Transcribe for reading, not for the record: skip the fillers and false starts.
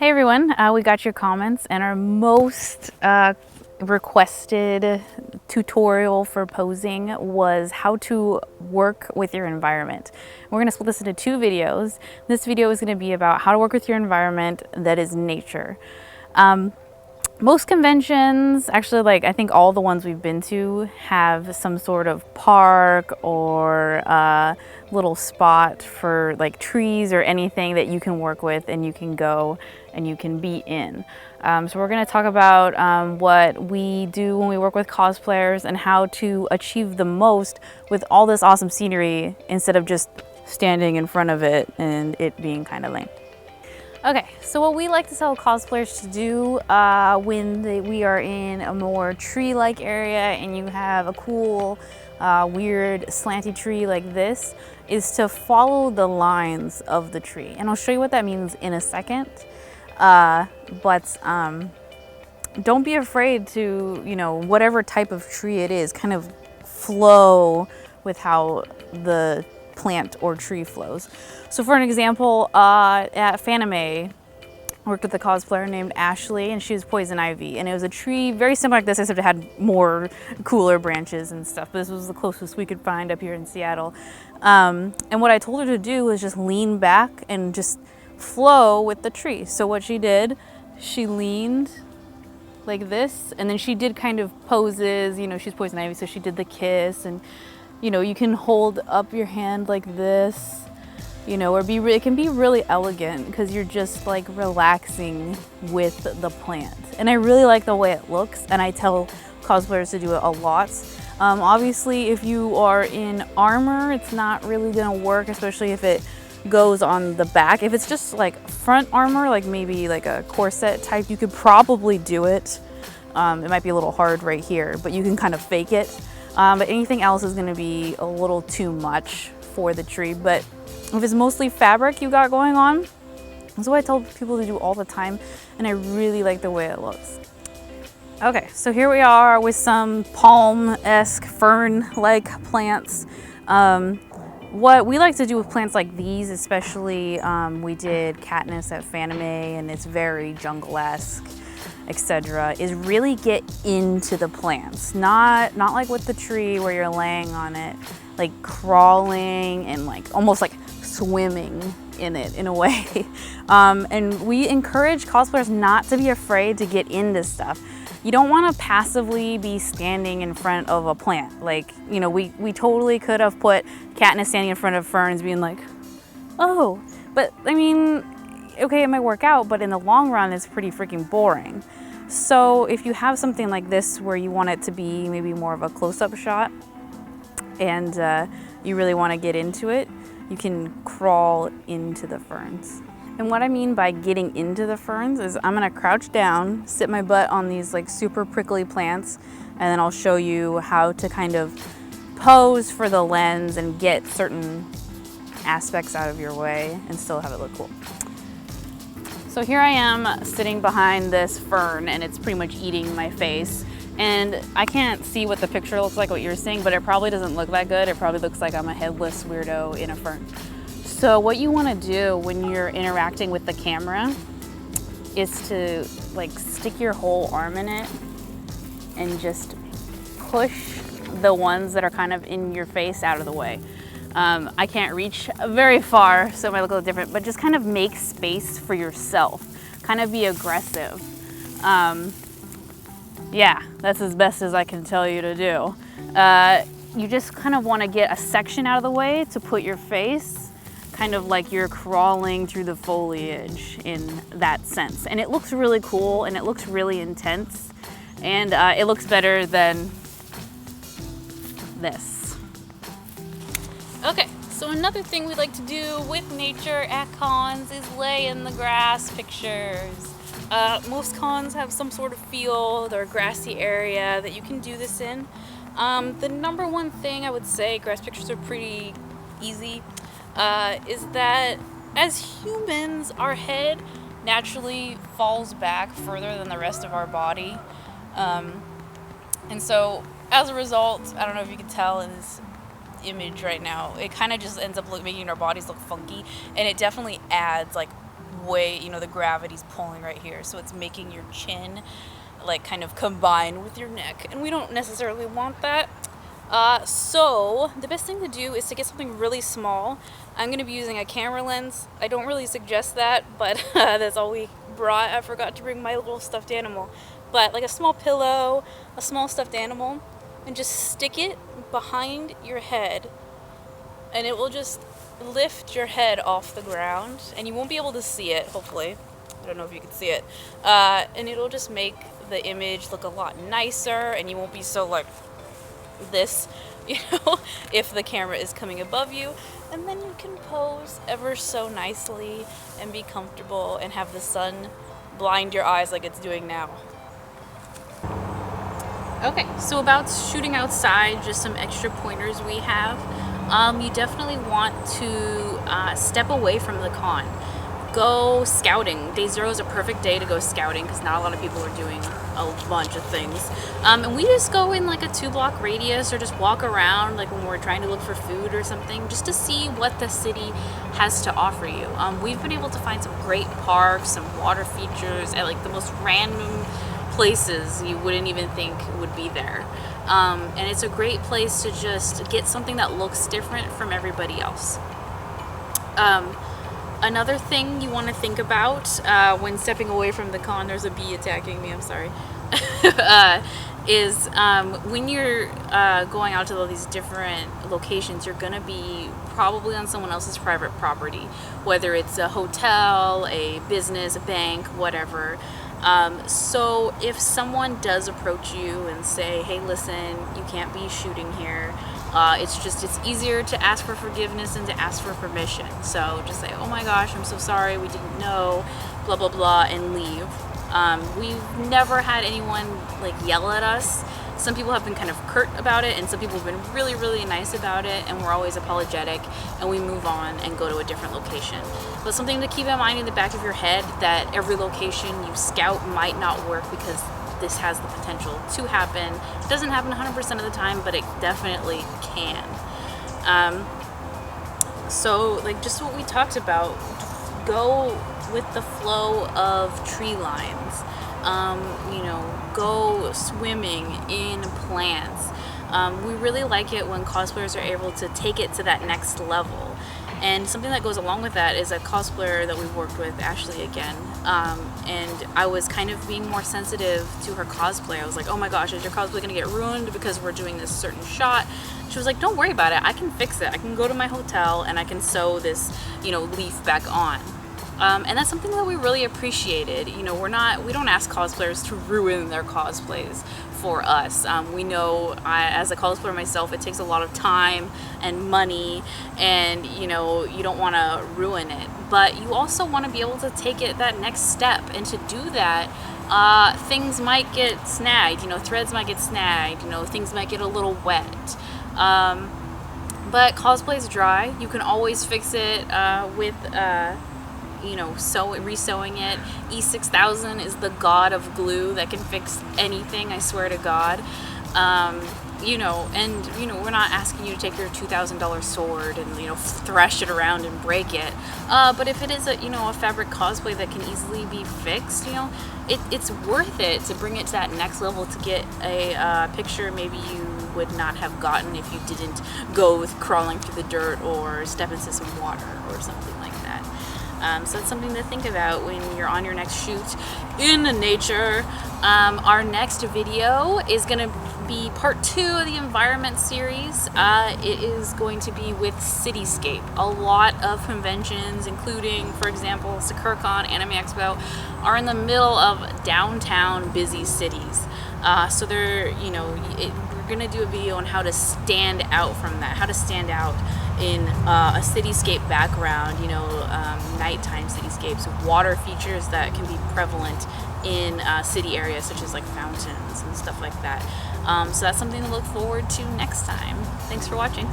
Hey everyone, we got your comments, and our most requested tutorial for posing was how to work with your environment. We're going to split this into two videos. This video is going to be about how to work with your environment that is nature. Most conventions, actually, like I think all the ones we've been to, have some sort of park or a little spot for like trees or anything that you can work with and you can go and you can be in. So we're going to talk about what we do when we work with cosplayers and how to achieve the most with all this awesome scenery instead of just standing in front of it and it being kind of lame. Okay, so what we like to tell cosplayers to do when we are in a more tree-like area and you have a cool, weird, slanty tree like this is to follow the lines of the tree. And I'll show you what that means in a second. But don't be afraid to, whatever type of tree it is, kind of flow with how the plant or tree flows. So for an example, at Fanime, I worked with a cosplayer named Ashley, and she was poison ivy, and it was a tree very similar like this, except it had more cooler branches and stuff. But this was the closest we could find up here in Seattle. And what I told her to do was just lean back and just flow with the tree. So what she did, she leaned like this, and then she did kind of poses. She's poison ivy, so she did the kiss, and you can hold up your hand like this, or it can be really elegant because you're just like relaxing with the plant. And I really like the way it looks, and I tell cosplayers to do it a lot. Obviously, if you are in armor, it's not really gonna work, especially if it goes on the back. If it's just like front armor, like maybe like a corset type, you could probably do it. It might be a little hard right here, but you can kind of fake it. But anything else is gonna be a little too much for the tree. But if it's mostly fabric you got going on, that's what I tell people to do all the time, and I really like the way it looks. Okay, so here we are with some palm-esque, fern-like plants. What we like to do with plants like these, especially, we did Katniss at Fanime, and it's very jungle-esque, etc., is really get into the plants. Not like with the tree where you're laying on it, like crawling and like almost like swimming in it in a way. And we encourage cosplayers not to be afraid to get into stuff. You don't want to passively be standing in front of a plant. Like, we totally could have put Katniss standing in front of ferns being like, oh, but I mean, okay, it might work out, but in the long run, it's pretty freaking boring. So if you have something like this where you want it to be maybe more of a close-up shot and you really want to get into it, you can crawl into the ferns. And what I mean by getting into the ferns is I'm gonna crouch down, sit my butt on these like super prickly plants, and then I'll show you how to kind of pose for the lens and get certain aspects out of your way and still have it look cool. So here I am sitting behind this fern, and it's pretty much eating my face. And I can't see what the picture looks like, what you're seeing, but it probably doesn't look that good. It probably looks like I'm a headless weirdo in a fern. So what you want to do when you're interacting with the camera is to like stick your whole arm in it and just push the ones that are kind of in your face out of the way. I can't reach very far, so it might look a little different, but just kind of make space for yourself. Kind of be aggressive. Yeah, that's as best as I can tell you to do. You just kind of want to get a section out of the way to put your face kind of like you're crawling through the foliage in that sense. And it looks really cool, and it looks really intense, and it looks better than this. Okay, so another thing we like to do with nature at cons is lay in the grass pictures. Most cons have some sort of field or grassy area that you can do this in. The number one thing I would say, grass pictures are pretty easy, is that as humans, our head naturally falls back further than the rest of our body. And so as a result, I don't know if you can tell in this image right now, it kind of just ends up making our bodies look funky, and it definitely adds like weight, you know, the gravity's pulling right here, so it's making your chin like kind of combine with your neck, and we don't necessarily want that. So the best thing to do is to get something really small. I'm going to be using a camera lens. I don't really suggest that, but that's all we brought. I forgot to bring my little stuffed animal. But like a small pillow, a small stuffed animal, and just stick it behind your head, and it will just lift your head off the ground, and you won't be able to see it, hopefully. I don't know if you can see it. And it'll just make the image look a lot nicer, and you won't be so like this, you know, if the camera is coming above you. And then you can pose ever so nicely and be comfortable and have the sun blind your eyes like it's doing now. Okay, so about shooting outside, just some extra pointers we have. You definitely want to step away from the con. Go scouting. Day 0 is a perfect day to go scouting because not a lot of people are doing a bunch of things. And we just go in like a 2-block radius or just walk around like when we're trying to look for food or something, just to see what the city has to offer you. We've been able to find some great parks, some water features at like the most random places you wouldn't even think would be there. And it's a great place to just get something that looks different from everybody else. Another thing you want to think about when stepping away from the con, there's a bee attacking me, I'm sorry, is when you're going out to all these different locations, you're going to be probably on someone else's private property, whether it's a hotel, a business, a bank, whatever. So if someone does approach you and say, hey, listen, you can't be shooting here, it's easier to ask for forgiveness than to ask for permission. So just say, oh my gosh, I'm so sorry, we didn't know, blah, blah, blah, and leave. We've never had anyone like yell at us. Some people have been kind of curt about it, and some people have been really, really nice about it, and we're always apologetic, and we move on and go to a different location. But something to keep in mind in the back of your head, that every location you scout might not work because this has the potential to happen. It doesn't happen 100% of the time, but it definitely can. So like just what we talked about, go with the flow of tree lines. You know, go swimming in plants. We really like it when cosplayers are able to take it to that next level. And something that goes along with that is a cosplayer that we've worked with, Ashley again, and I was kind of being more sensitive to her cosplay. I was like, oh my gosh, is your cosplay gonna get ruined because we're doing this certain shot? She was like, don't worry about it, I can fix it. I can go to my hotel and I can sew this, you know, leaf back on. And that's something that we really appreciated. You know, we don't ask cosplayers to ruin their cosplays for us. We know, as a cosplayer myself, it takes a lot of time and money, and you know, you don't want to ruin it. But you also want to be able to take it that next step, and to do that, things might get snagged. You know, threads might get snagged. You know, things might get a little wet. But cosplay is dry. You can always fix it with you know, resewing it. E6000 is the god of glue that can fix anything, I swear to God. You know, and you know, we're not asking you to take your $2,000 sword and, you know, thresh it around and break it. But if it is a, you know, a fabric cosplay that can easily be fixed, you know, it's worth it to bring it to that next level, to get a picture maybe you would not have gotten if you didn't go with crawling through the dirt or step into some water or something like that. So it's something to think about when you're on your next shoot in nature. Our next video is going to be part 2 of the environment series. It is going to be with Cityscape. A lot of conventions, including, for example, SakuraCon, Anime Expo, are in the middle of downtown busy cities. So they're, you know, we're going to do a video on how to stand out from that, how to stand out in a cityscape background, you know, nighttime cityscapes, water features that can be prevalent in city areas such as like fountains and stuff like that. So that's something to look forward to next time. Thanks for watching.